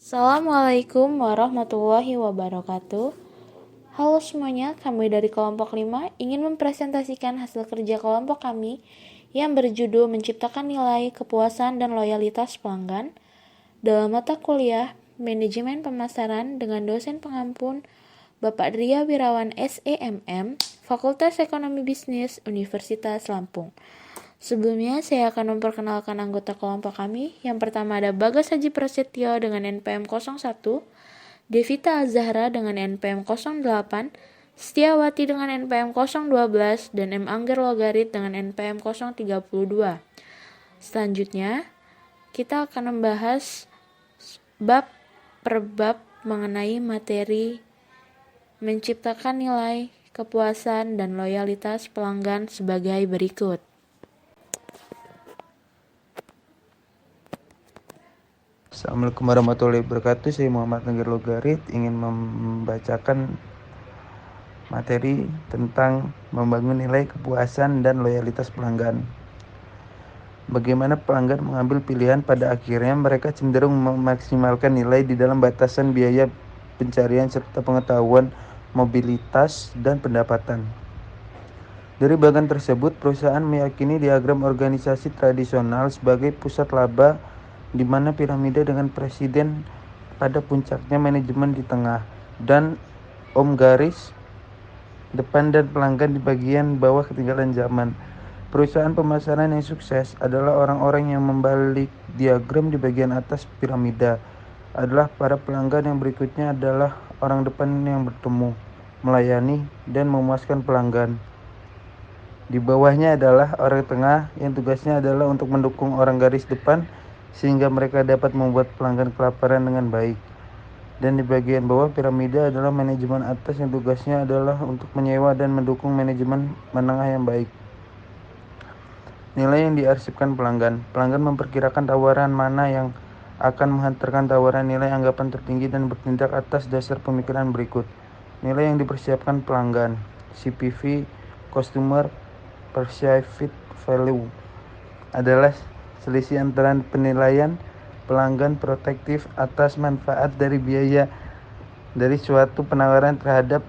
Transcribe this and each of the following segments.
Assalamualaikum warahmatullahi wabarakatuh. Halo semuanya, kami dari kelompok 5 ingin mempresentasikan hasil kerja kelompok kami yang berjudul menciptakan nilai kepuasan dan loyalitas pelanggan dalam mata kuliah Manajemen Pemasaran dengan dosen pengampun Bapak Ria Wirawan SEMM, Fakultas Ekonomi Bisnis Universitas Lampung. Sebelumnya, saya akan memperkenalkan anggota kelompok kami. Yang pertama ada Bagas Haji Prasetyo dengan NPM 01, Devita Azahra dengan NPM 08, Setiawati dengan NPM 012, dan M. Angger Logarit dengan NPM 032. Selanjutnya, kita akan membahas bab per bab mengenai materi menciptakan nilai kepuasan dan loyalitas pelanggan sebagai berikut. Assalamualaikum warahmatullahi wabarakatuh. Saya Muhammad Angger Logarit ingin membacakan materi tentang membangun nilai kepuasan dan loyalitas pelanggan. Bagaimana pelanggan mengambil pilihan, pada akhirnya mereka cenderung memaksimalkan nilai di dalam batasan biaya pencarian serta pengetahuan, mobilitas, dan pendapatan. Dari bagian tersebut, perusahaan meyakini diagram organisasi tradisional sebagai pusat laba, di mana piramida dengan presiden pada puncaknya, manajemen di tengah, dan garis depan dan pelanggan di bagian bawah ketinggalan zaman. Perusahaan pemasaran yang sukses adalah orang-orang yang membalik diagram di bagian atas piramida. Adalah para pelanggan yang berikutnya adalah orang depan yang bertemu, melayani, dan memuaskan pelanggan. Di bawahnya adalah orang tengah yang tugasnya adalah untuk mendukung orang garis depan sehingga mereka dapat membuat pelanggan kelaparan dengan baik. Dan di bagian bawah piramida adalah manajemen atas yang tugasnya adalah untuk menyewa dan mendukung manajemen menengah yang baik. Nilai yang diarsipkan pelanggan. Pelanggan memperkirakan tawaran mana yang akan menghantarkan tawaran nilai anggapan tertinggi dan bertindak atas dasar pemikiran berikut. Nilai yang dipersiapkan pelanggan. CPV, Customer Perceived Value, adalah selisih antara penilaian pelanggan protektif atas manfaat dari biaya dari suatu penawaran terhadap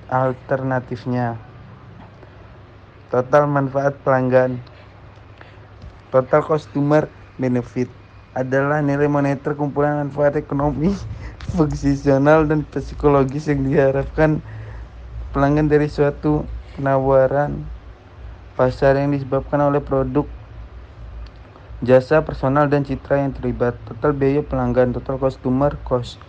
alternatifnya. Total manfaat pelanggan. Total Customer Benefit adalah nilai moneter kumpulan manfaat ekonomi, fungsional, dan psikologis yang diharapkan pelanggan dari suatu penawaran pasar yang disebabkan oleh produk, jasa, personal, dan citra yang terlibat. Total biaya pelanggan. Total Customer Cost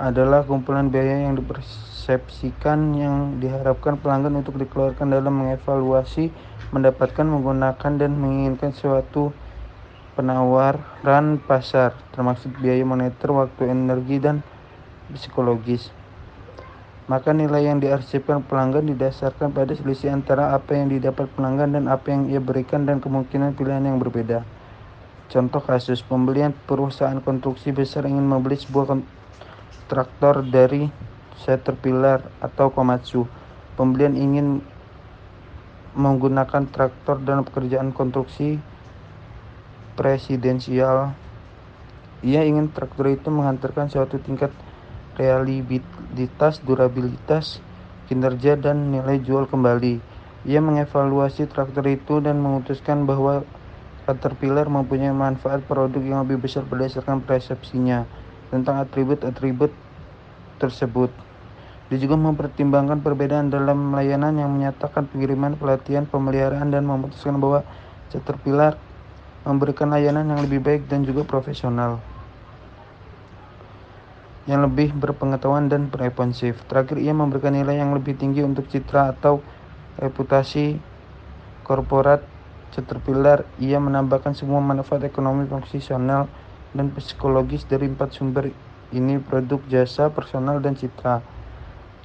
adalah kumpulan biaya yang dipersepsikan yang diharapkan pelanggan untuk dikeluarkan dalam mengevaluasi, mendapatkan, menggunakan, dan menginginkan suatu penawaran pasar, termasuk biaya moneter, waktu, energi, dan psikologis. Maka nilai yang diarsipkan pelanggan didasarkan pada selisih antara apa yang didapat pelanggan dan apa yang ia berikan dan kemungkinan pilihan yang berbeda. Contoh kasus, pembelian perusahaan konstruksi besar ingin membeli sebuah traktor dari Caterpillar atau Komatsu. Pembelian ingin menggunakan traktor dalam pekerjaan konstruksi presidensial. Ia ingin traktor itu menghantarkan suatu tingkat reliabilitas, durabilitas, kinerja, dan nilai jual kembali. Ia mengevaluasi traktor itu dan memutuskan bahwa Caterpillar mempunyai manfaat produk yang lebih besar berdasarkan persepsinya tentang atribut-atribut tersebut. Dia juga mempertimbangkan perbedaan dalam layanan yang menyatakan pengiriman, pelatihan, pemeliharaan, dan memutuskan bahwa Caterpillar memberikan layanan yang lebih baik dan juga profesional, yang lebih berpengetahuan dan responsif. Terakhir, ia memberikan nilai yang lebih tinggi untuk citra atau reputasi korporat Caterpillar. Ia menambahkan semua manfaat ekonomi, fungsional, dan psikologis dari 4 sumber ini, produk, jasa, personal, dan citra,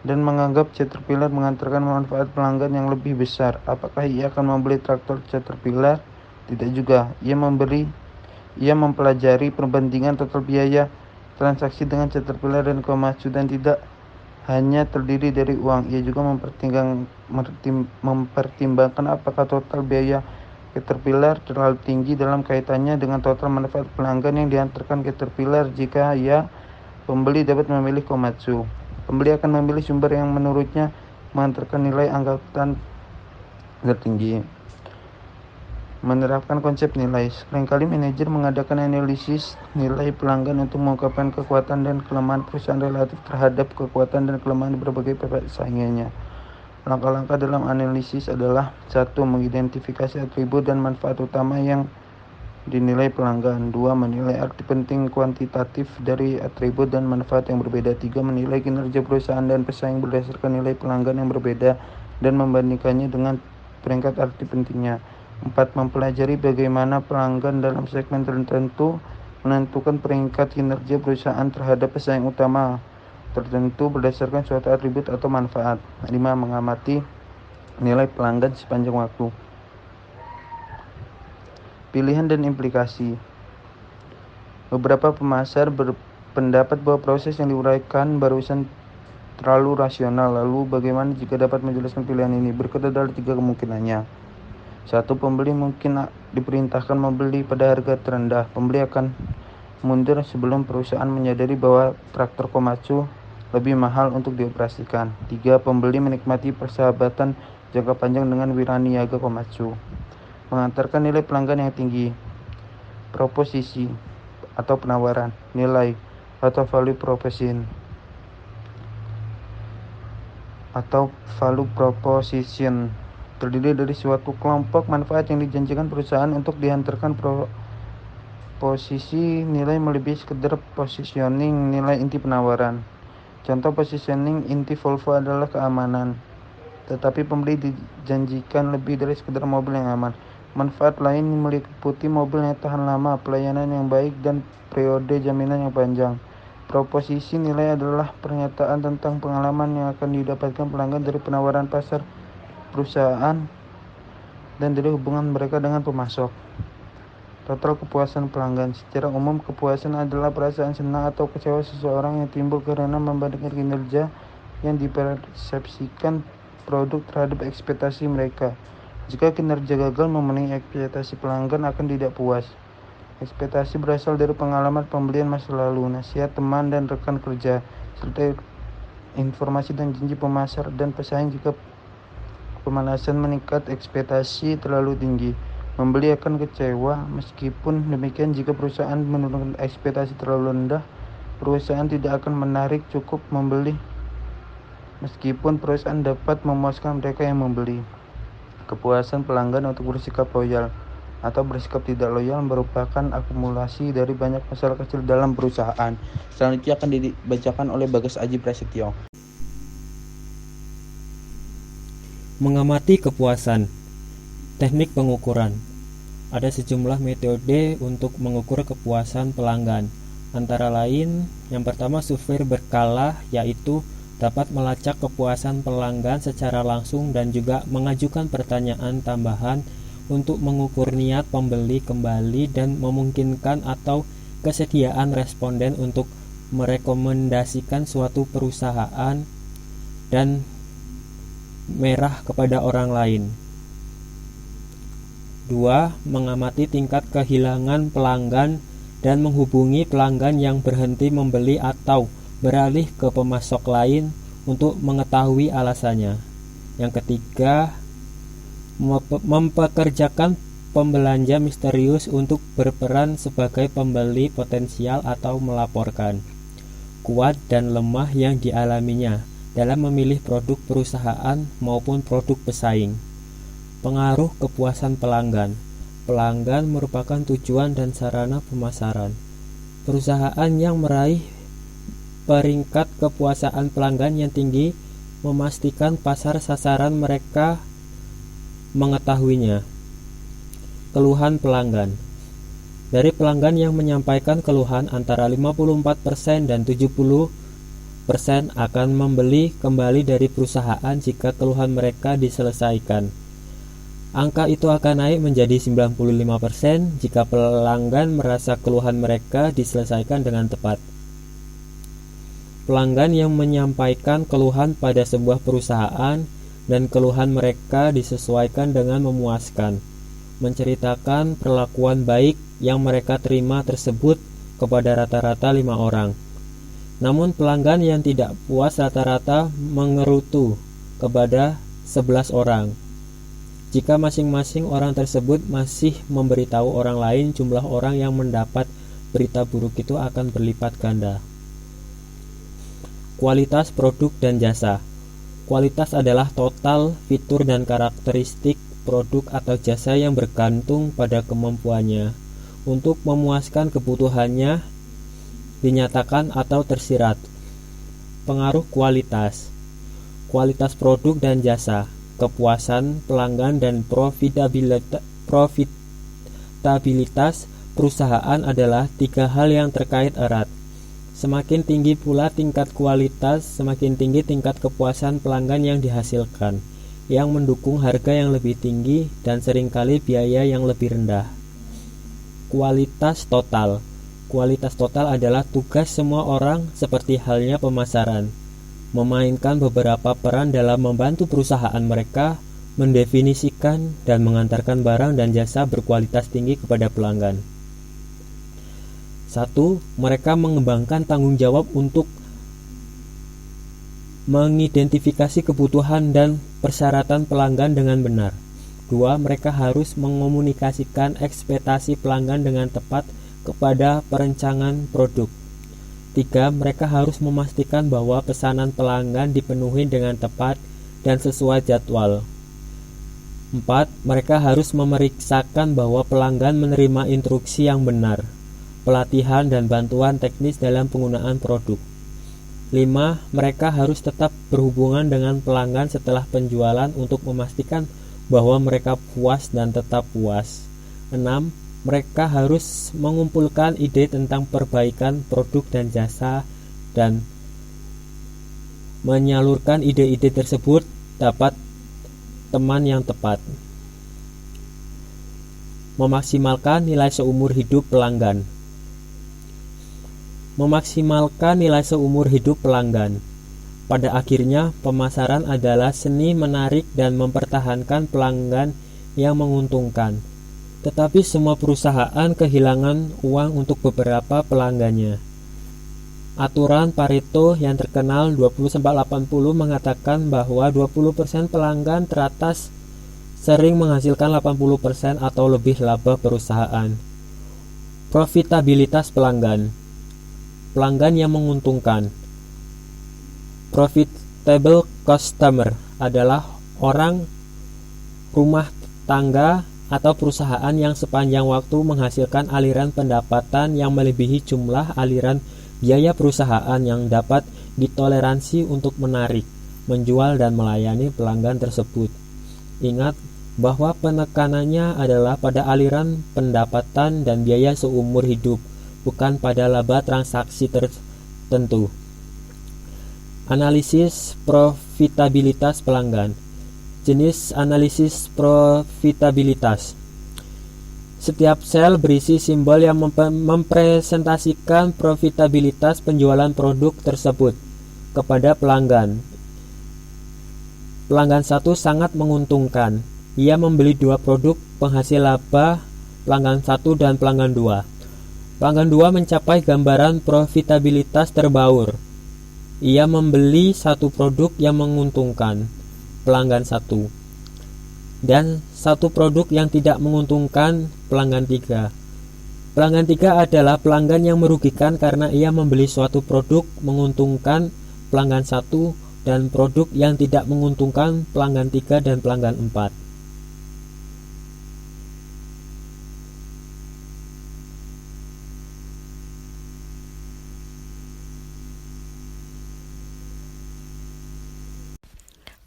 dan menganggap Caterpillar mengantarkan manfaat pelanggan yang lebih besar. Apakah ia akan membeli traktor Caterpillar? Tidak juga. Ia mempelajari perbandingan total biaya transaksi dengan Caterpillar dan Komatsu, dan tidak hanya terdiri dari uang. Ia juga mempertimbangkan apakah total biaya Caterpillar terlalu tinggi dalam kaitannya dengan total manfaat pelanggan yang dihantarkan Caterpillar jika pembeli dapat memilih Komatsu. Pembeli akan memilih sumber yang menurutnya menghantarkan nilai anggapan tertinggi. Menerapkan konsep nilai. Seringkali manajer mengadakan analisis nilai pelanggan untuk mengungkapkan kekuatan dan kelemahan perusahaan relatif terhadap kekuatan dan kelemahan berbagai persaingannya. Langkah-langkah dalam analisis adalah 1. Mengidentifikasi atribut dan manfaat utama yang dinilai pelanggan. 2. Menilai arti penting kuantitatif dari atribut dan manfaat yang berbeda. 3. Menilai kinerja perusahaan dan pesaing berdasarkan nilai pelanggan yang berbeda dan membandingkannya dengan peringkat arti pentingnya. 4. Mempelajari bagaimana pelanggan dalam segmen tertentu menentukan peringkat kinerja perusahaan terhadap pesaing utama tertentu berdasarkan suatu atribut atau manfaat. 5. Mengamati nilai pelanggan sepanjang waktu. Pilihan dan implikasi. Beberapa pemasar berpendapat bahwa proses yang diuraikan barusan terlalu rasional. Lalu bagaimana jika dapat menjelaskan pilihan ini? Berikut adalah 3 kemungkinannya. 1. Pembeli mungkin diperintahkan membeli pada harga terendah. Pembeli akan mundur sebelum perusahaan menyadari bahwa traktor Komatsu lebih mahal untuk dioperasikan. 3. Pembeli menikmati persahabatan jangka panjang dengan Wiraniaga Komatsu. Mengantarkan nilai pelanggan yang tinggi. Proposisi atau penawaran, nilai atau value proposition terdiri dari suatu kelompok manfaat yang dijanjikan perusahaan untuk dihantarkan. Posisi nilai melebihi sekedar positioning nilai inti penawaran. Contoh positioning inti Volvo adalah keamanan, tetapi pembeli dijanjikan lebih dari sekedar mobil yang aman. Manfaat lain meliputi mobil yang tahan lama, pelayanan yang baik, dan periode jaminan yang panjang. Proposisi nilai adalah pernyataan tentang pengalaman yang akan didapatkan pelanggan dari penawaran pasar perusahaan dan dari hubungan mereka dengan pemasok. Total kepuasan pelanggan. Secara umum, kepuasan adalah perasaan senang atau kecewa seseorang yang timbul karena membandingkan kinerja yang dipersepsikan produk terhadap ekspektasi mereka. Jika kinerja gagal memenuhi ekspektasi, pelanggan akan tidak puas. Ekspektasi berasal dari pengalaman pembelian masa lalu, nasihat teman dan rekan kerja, serta informasi dan janji pemasar dan pesaing. Jika pemanasan meningkat ekspektasi terlalu tinggi, membeli akan kecewa. Meskipun demikian, jika perusahaan menurunkan ekspektasi terlalu rendah, perusahaan tidak akan menarik cukup membeli meskipun perusahaan dapat memuaskan mereka yang membeli. Kepuasan pelanggan untuk bersikap loyal atau bersikap tidak loyal merupakan akumulasi dari banyak masalah kecil dalam perusahaan. Selanjutnya akan dibacakan oleh Bagas Aji Prasetyo. Mengamati kepuasan. Teknik pengukuran. Ada sejumlah metode untuk mengukur kepuasan pelanggan. Antara lain, yang pertama survei berkala, yaitu dapat melacak kepuasan pelanggan secara langsung dan juga mengajukan pertanyaan tambahan untuk mengukur niat pembeli kembali dan memungkinkan atau kesediaan responden untuk merekomendasikan suatu perusahaan dan merah kepada orang lain. 2. Mengamati tingkat kehilangan pelanggan dan menghubungi pelanggan yang berhenti membeli atau beralih ke pemasok lain untuk mengetahui alasannya. Yang ketiga, mempekerjakan pembelanja misterius untuk berperan sebagai pembeli potensial atau melaporkan kuat dan lemah yang dialaminya dalam memilih produk perusahaan maupun produk pesaing. Pengaruh kepuasan pelanggan. Pelanggan merupakan tujuan dan sarana pemasaran. Perusahaan yang meraih peringkat kepuasan pelanggan yang tinggi memastikan pasar sasaran mereka mengetahuinya. Keluhan pelanggan. Dari pelanggan yang menyampaikan keluhan, antara 54% dan 70% akan membeli kembali dari perusahaan jika keluhan mereka diselesaikan. Angka itu akan naik menjadi 95% jika pelanggan merasa keluhan mereka diselesaikan dengan tepat. Pelanggan yang menyampaikan keluhan pada sebuah perusahaan dan keluhan mereka disesuaikan dengan memuaskan. menceritakan perlakuan baik yang mereka terima tersebut kepada rata-rata 5 orang. Namun pelanggan yang tidak puas rata-rata mengerutu kepada 11 orang. Jika masing-masing orang tersebut masih memberitahu orang lain, jumlah orang yang mendapat berita buruk itu akan berlipat ganda. Kualitas produk dan jasa. Kualitas adalah total fitur dan karakteristik produk atau jasa yang bergantung pada kemampuannya untuk memuaskan kebutuhannya dinyatakan atau tersirat. Pengaruh kualitas. Kualitas produk dan jasa, kepuasan pelanggan dan profitabilitas perusahaan adalah 3 hal yang terkait erat. Semakin tinggi pula tingkat kualitas, semakin tinggi tingkat kepuasan pelanggan yang dihasilkan, yang mendukung harga yang lebih tinggi dan seringkali biaya yang lebih rendah. Kualitas total. Kualitas total adalah tugas semua orang seperti halnya pemasaran, memainkan beberapa peran dalam membantu perusahaan mereka mendefinisikan dan mengantarkan barang dan jasa berkualitas tinggi kepada pelanggan. 1. Mereka mengembangkan tanggung jawab untuk mengidentifikasi kebutuhan dan persyaratan pelanggan dengan benar. 2. Mereka harus mengomunikasikan ekspektasi pelanggan dengan tepat kepada perencanaan produk. 3. Mereka harus memastikan bahwa pesanan pelanggan dipenuhi dengan tepat dan sesuai jadwal. 4. Mereka harus memeriksakan bahwa pelanggan menerima instruksi yang benar, pelatihan dan bantuan teknis dalam penggunaan produk. 5. Mereka harus tetap berhubungan dengan pelanggan setelah penjualan untuk memastikan bahwa mereka puas dan tetap puas. 6. Mereka harus mengumpulkan ide tentang perbaikan produk dan jasa dan menyalurkan ide-ide tersebut dapat teman yang tepat. Memaksimalkan nilai seumur hidup pelanggan. Memaksimalkan nilai seumur hidup pelanggan. Pada akhirnya, pemasaran adalah seni menarik dan mempertahankan pelanggan yang menguntungkan. Tetapi semua perusahaan kehilangan uang untuk beberapa pelanggannya. Aturan Pareto yang terkenal 20-80 mengatakan bahwa 20% pelanggan teratas sering menghasilkan 80% atau lebih laba perusahaan. Profitabilitas pelanggan. Pelanggan yang menguntungkan. Profitable customer adalah orang rumah tangga atau perusahaan yang sepanjang waktu menghasilkan aliran pendapatan yang melebihi jumlah aliran biaya perusahaan yang dapat ditoleransi untuk menarik, menjual dan melayani pelanggan tersebut. Ingat bahwa penekanannya adalah pada aliran pendapatan dan biaya seumur hidup, bukan pada laba transaksi tertentu. Analisis profitabilitas pelanggan. Jenis analisis profitabilitas. Setiap sel berisi simbol yang mempresentasikan profitabilitas penjualan produk tersebut kepada pelanggan. Pelanggan 1 sangat menguntungkan. Ia membeli 2 produk penghasil laba pelanggan 1 dan pelanggan 2. Pelanggan 2 mencapai gambaran profitabilitas terbaur. Ia membeli 1 produk yang menguntungkan pelanggan 1 dan 1 produk yang tidak menguntungkan pelanggan 3. Pelanggan 3 adalah pelanggan yang merugikan karena ia membeli suatu produk menguntungkan pelanggan 1 dan produk yang tidak menguntungkan pelanggan 3 dan pelanggan 4.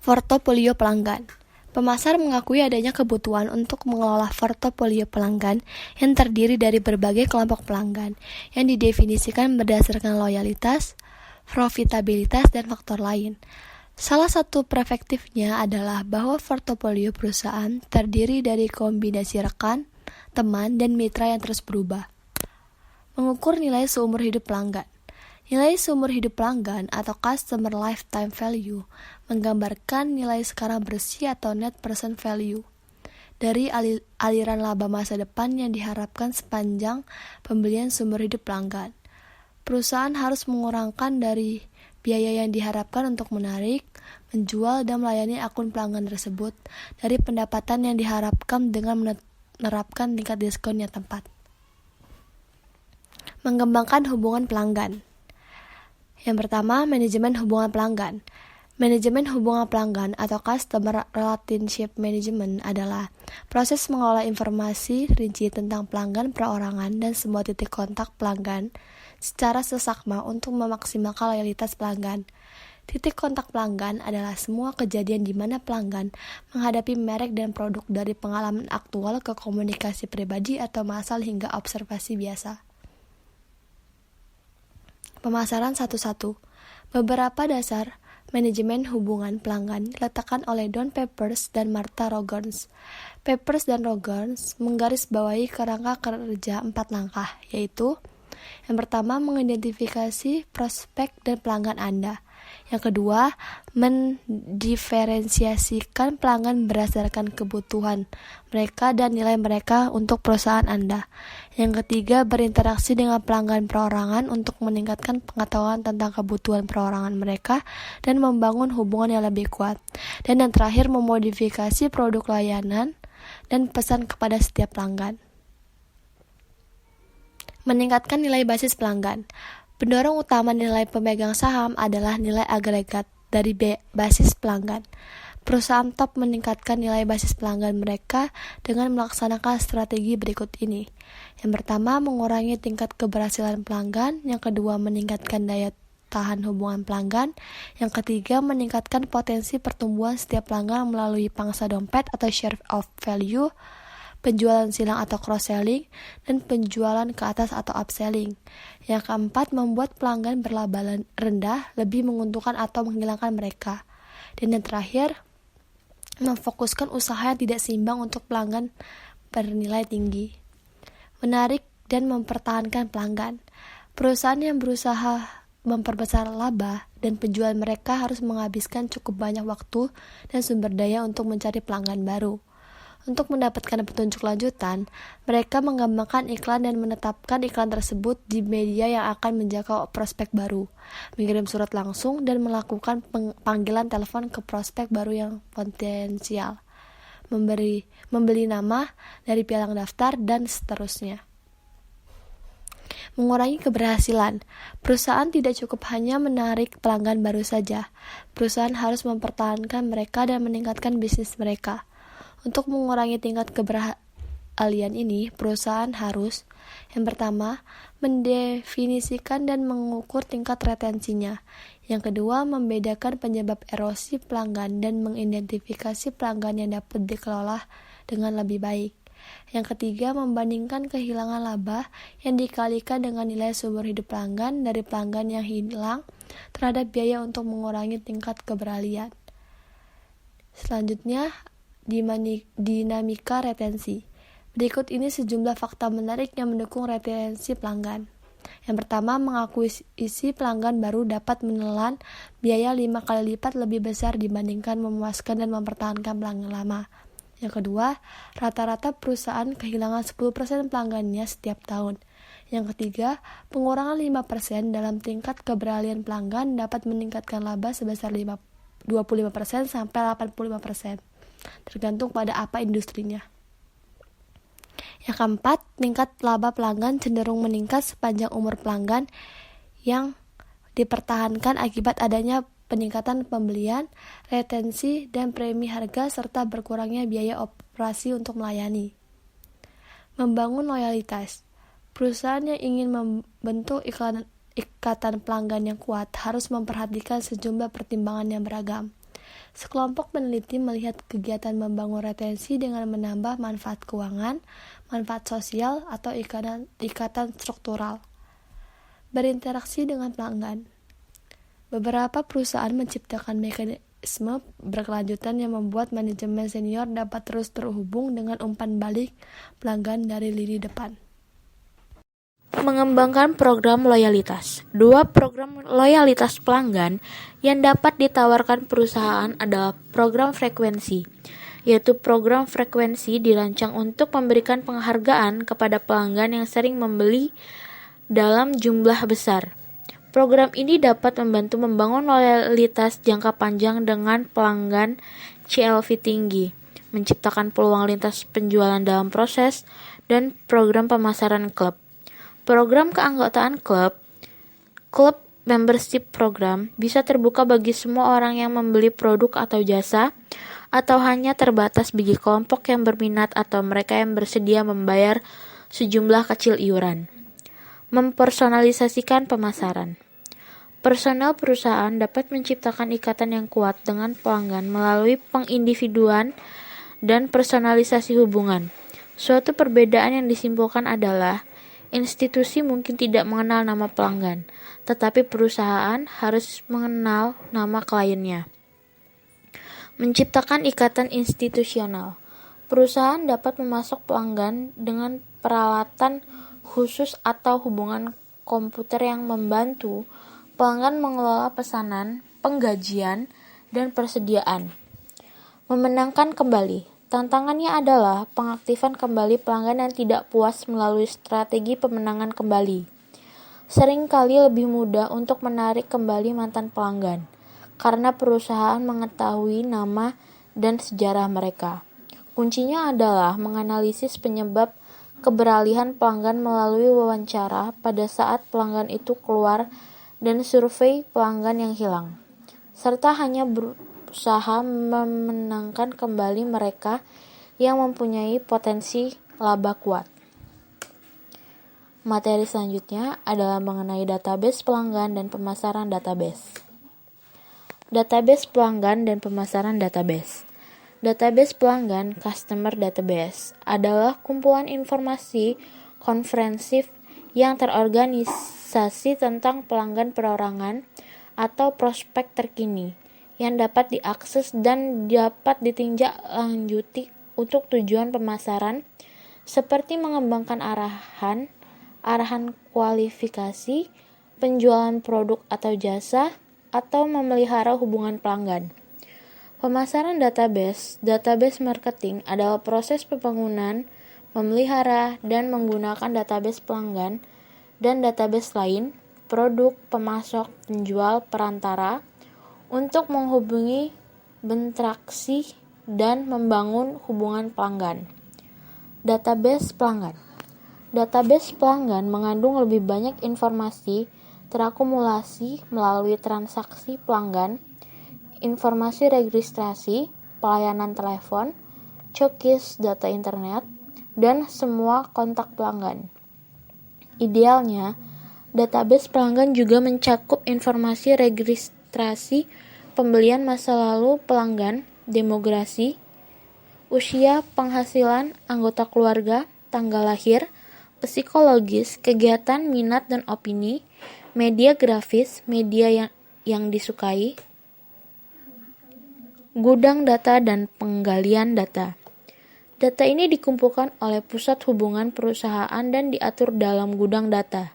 Portofolio pelanggan. Pemasar mengakui adanya kebutuhan untuk mengelola portofolio pelanggan yang terdiri dari berbagai kelompok pelanggan yang didefinisikan berdasarkan loyalitas, profitabilitas, dan faktor lain. Salah satu perspektifnya adalah bahwa portofolio perusahaan terdiri dari kombinasi rekan, teman, dan mitra yang terus berubah. Mengukur nilai seumur hidup pelanggan. Nilai seumur hidup pelanggan atau customer lifetime value menggambarkan nilai sekarang bersih atau net present value dari aliran laba masa depan yang diharapkan sepanjang pembelian sumber hidup pelanggan. Perusahaan harus mengurangkan dari biaya yang diharapkan untuk menarik, menjual, dan melayani akun pelanggan tersebut dari pendapatan yang diharapkan dengan menerapkan tingkat diskon yang tepat. Mengembangkan hubungan pelanggan. Yang pertama, manajemen hubungan pelanggan. Manajemen hubungan pelanggan atau Customer Relationship Management adalah proses mengolah informasi rinci tentang pelanggan perorangan dan semua titik kontak pelanggan secara sesakma untuk memaksimalkan loyalitas pelanggan. Titik kontak pelanggan adalah semua kejadian di mana pelanggan menghadapi merek dan produk dari pengalaman aktual ke komunikasi pribadi atau massal hingga observasi biasa. Pemasaran satu-satu. Beberapa dasar manajemen hubungan pelanggan diletakkan oleh Don Peppers dan Martha Rogers. Peppers dan Rogers menggarisbawahi kerangka kerja 4 langkah, yaitu yang pertama, mengidentifikasi prospek dan pelanggan Anda. Yang kedua, mendiferensiasikan pelanggan berdasarkan kebutuhan mereka dan nilai mereka untuk perusahaan Anda. Yang ketiga, berinteraksi dengan pelanggan perorangan untuk meningkatkan pengetahuan tentang kebutuhan perorangan mereka dan membangun hubungan yang lebih kuat. Dan yang terakhir, memodifikasi produk layanan dan pesan kepada setiap pelanggan. Meningkatkan nilai basis pelanggan. Pendorong utama nilai pemegang saham adalah nilai agregat dari basis pelanggan. Perusahaan top meningkatkan nilai basis pelanggan mereka dengan melaksanakan strategi berikut ini. Yang pertama, mengurangi tingkat keberhasilan pelanggan. Yang kedua, meningkatkan daya tahan hubungan pelanggan. Yang ketiga, meningkatkan potensi pertumbuhan setiap pelanggan melalui pangsa dompet atau share of value, penjualan silang atau cross-selling, dan penjualan ke atas atau upselling. Yang keempat, membuat pelanggan berlaba rendah lebih menguntungkan atau menghilangkan mereka. Dan yang terakhir, memfokuskan usaha yang tidak seimbang untuk pelanggan bernilai tinggi. Menarik dan mempertahankan pelanggan. Perusahaan yang berusaha memperbesar laba dan penjualan mereka harus menghabiskan cukup banyak waktu dan sumber daya untuk mencari pelanggan baru. Untuk mendapatkan petunjuk lanjutan, mereka mengembangkan iklan dan menetapkan iklan tersebut di media yang akan menjangkau prospek baru, mengirim surat langsung, dan melakukan panggilan telepon ke prospek baru yang potensial, membeli nama dari pialang daftar, dan seterusnya. Mengurangi keberhasilan. Perusahaan tidak cukup hanya menarik pelanggan baru saja. Perusahaan harus mempertahankan mereka dan meningkatkan bisnis mereka. Untuk mengurangi tingkat keberhasilan ini, perusahaan harus, yang pertama, mendefinisikan dan mengukur tingkat retensinya. Yang kedua, membedakan penyebab erosi pelanggan dan mengidentifikasi pelanggan yang dapat dikelola dengan lebih baik. Yang ketiga, membandingkan kehilangan laba yang dikalikan dengan nilai sumber hidup pelanggan dari pelanggan yang hilang terhadap biaya untuk mengurangi tingkat keberhasilan. Selanjutnya, dinamika retensi. Berikut ini sejumlah fakta menarik yang mendukung retensi pelanggan. Yang pertama, mengakuisisi pelanggan baru dapat menelan biaya 5 kali lipat lebih besar dibandingkan memuaskan dan mempertahankan pelanggan lama. Yang kedua, rata-rata perusahaan kehilangan 10% pelanggannya setiap tahun. Yang ketiga, pengurangan 5% dalam tingkat keberhasilan pelanggan dapat meningkatkan laba sebesar 25% sampai 85%. Tergantung pada apa industrinya. Yang keempat, tingkat laba pelanggan cenderung meningkat sepanjang umur pelanggan yang dipertahankan akibat adanya peningkatan pembelian, retensi, dan premi harga serta berkurangnya biaya operasi untuk melayani. Membangun loyalitas. Perusahaan yang ingin membentuk ikatan pelanggan yang kuat harus memperhatikan sejumlah pertimbangan yang beragam. Sekelompok peneliti melihat kegiatan membangun retensi dengan menambah manfaat keuangan, manfaat sosial, atau ikatan struktural. Berinteraksi dengan pelanggan. Beberapa perusahaan menciptakan mekanisme berkelanjutan yang membuat manajemen senior dapat terus terhubung dengan umpan balik pelanggan dari lini depan. Mengembangkan program loyalitas. 2 program loyalitas pelanggan yang dapat ditawarkan perusahaan adalah program frekuensi. yaitu program frekuensi dirancang untuk memberikan penghargaan kepada pelanggan yang sering membeli dalam jumlah besar. Program ini dapat membantu membangun loyalitas jangka panjang dengan pelanggan CLV tinggi, menciptakan peluang lintas penjualan dalam proses, dan program pemasaran klub. Program keanggotaan klub membership program bisa terbuka bagi semua orang yang membeli produk atau jasa, atau hanya terbatas bagi kelompok yang berminat atau mereka yang bersedia membayar sejumlah kecil iuran. Mempersonalisasikan pemasaran. Personel perusahaan dapat menciptakan ikatan yang kuat dengan pelanggan melalui pengindividuan dan personalisasi hubungan. Suatu perbedaan yang disimpulkan adalah institusi mungkin tidak mengenal nama pelanggan, tetapi perusahaan harus mengenal nama kliennya. Menciptakan ikatan institusional. Perusahaan dapat memasok pelanggan dengan peralatan khusus atau hubungan komputer yang membantu pelanggan mengelola pesanan, penggajian, dan persediaan. Memenangkan kembali. Tantangannya adalah pengaktifan kembali pelanggan yang tidak puas melalui strategi pemenangan kembali. Seringkali lebih mudah untuk menarik kembali mantan pelanggan, karena perusahaan mengetahui nama dan sejarah mereka. Kuncinya adalah menganalisis penyebab keberalihan pelanggan melalui wawancara pada saat pelanggan itu keluar dan survei pelanggan yang hilang, serta hanya berusaha memenangkan kembali mereka yang mempunyai potensi laba kuat. Materi selanjutnya adalah mengenai database pelanggan dan pemasaran database. Database pelanggan dan pemasaran database. Database pelanggan (customer database) adalah kumpulan informasi komprehensif yang terorganisasi tentang pelanggan perorangan atau prospek terkini yang dapat diakses dan dapat ditinjak lanjuti untuk tujuan pemasaran, seperti mengembangkan arahan kualifikasi, penjualan produk atau jasa, atau memelihara hubungan pelanggan. Pemasaran database marketing adalah proses pembangunan, memelihara, dan menggunakan database pelanggan dan database lain, produk, pemasok, penjual, perantara, untuk menghubungi, berinteraksi, dan membangun hubungan pelanggan. Database pelanggan. Database pelanggan mengandung lebih banyak informasi terakumulasi melalui transaksi pelanggan, informasi registrasi, pelayanan telepon, cookies, data internet, dan semua kontak pelanggan. Idealnya, database pelanggan juga mencakup informasi registrasi pembelian masa lalu pelanggan, demografi, usia, penghasilan, anggota keluarga, tanggal lahir, psikologis, kegiatan, minat, dan opini, media grafis, media yang disukai, gudang data, dan penggalian data. Data ini dikumpulkan oleh pusat hubungan perusahaan dan diatur dalam gudang data,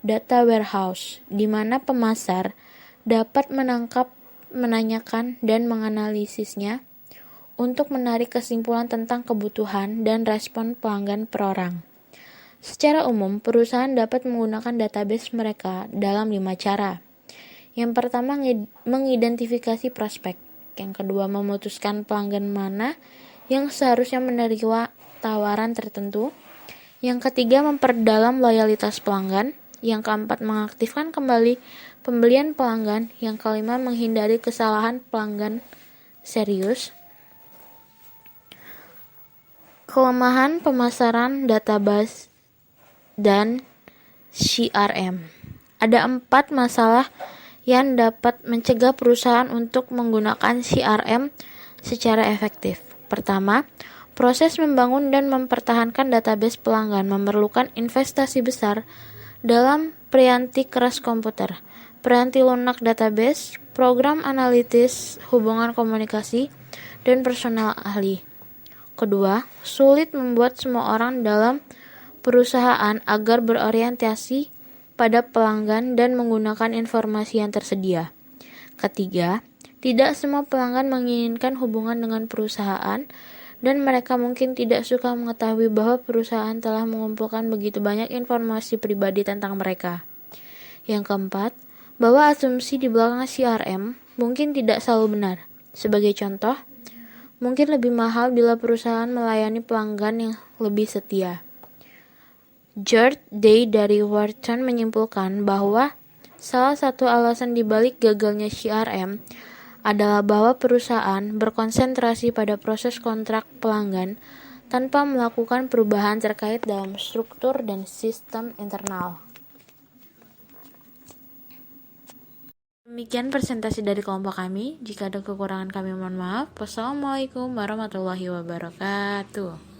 data warehouse, di mana pemasar dapat menangkap, menanyakan, dan menganalisisnya untuk menarik kesimpulan tentang kebutuhan dan respon pelanggan per orang. Secara umum, perusahaan dapat menggunakan database mereka dalam 5 cara. Yang pertama, mengidentifikasi prospek. Yang kedua, memutuskan pelanggan mana yang seharusnya menerima tawaran tertentu. Yang ketiga, memperdalam loyalitas pelanggan. Yang keempat, mengaktifkan kembali pembelian pelanggan. Yang kelima, menghindari kesalahan pelanggan serius. Kelemahan pemasaran database dan CRM. Ada 4 masalah yang dapat mencegah perusahaan untuk menggunakan CRM secara efektif. Pertama, proses membangun dan mempertahankan database pelanggan memerlukan investasi besar dalam perianti keras komputer, perianti lunak database, program analitis, hubungan komunikasi, dan personel ahli. Kedua, sulit membuat semua orang dalam perusahaan agar berorientasi pada pelanggan dan menggunakan informasi yang tersedia. Ketiga, Tidak semua pelanggan menginginkan hubungan dengan perusahaan, dan mereka mungkin tidak suka mengetahui bahwa perusahaan telah mengumpulkan begitu banyak informasi pribadi tentang mereka. Yang keempat, bahwa asumsi di belakang CRM mungkin tidak selalu benar. Sebagai contoh, mungkin lebih mahal bila perusahaan melayani pelanggan yang lebih setia. George Day dari Wharton menyimpulkan bahwa salah satu alasan dibalik gagalnya CRM adalah bahwa perusahaan berkonsentrasi pada proses kontrak pelanggan tanpa melakukan perubahan terkait dalam struktur dan sistem internal. Demikian presentasi dari kelompok kami. Jika ada kekurangan kami mohon maaf. Wassalamualaikum warahmatullahi wabarakatuh.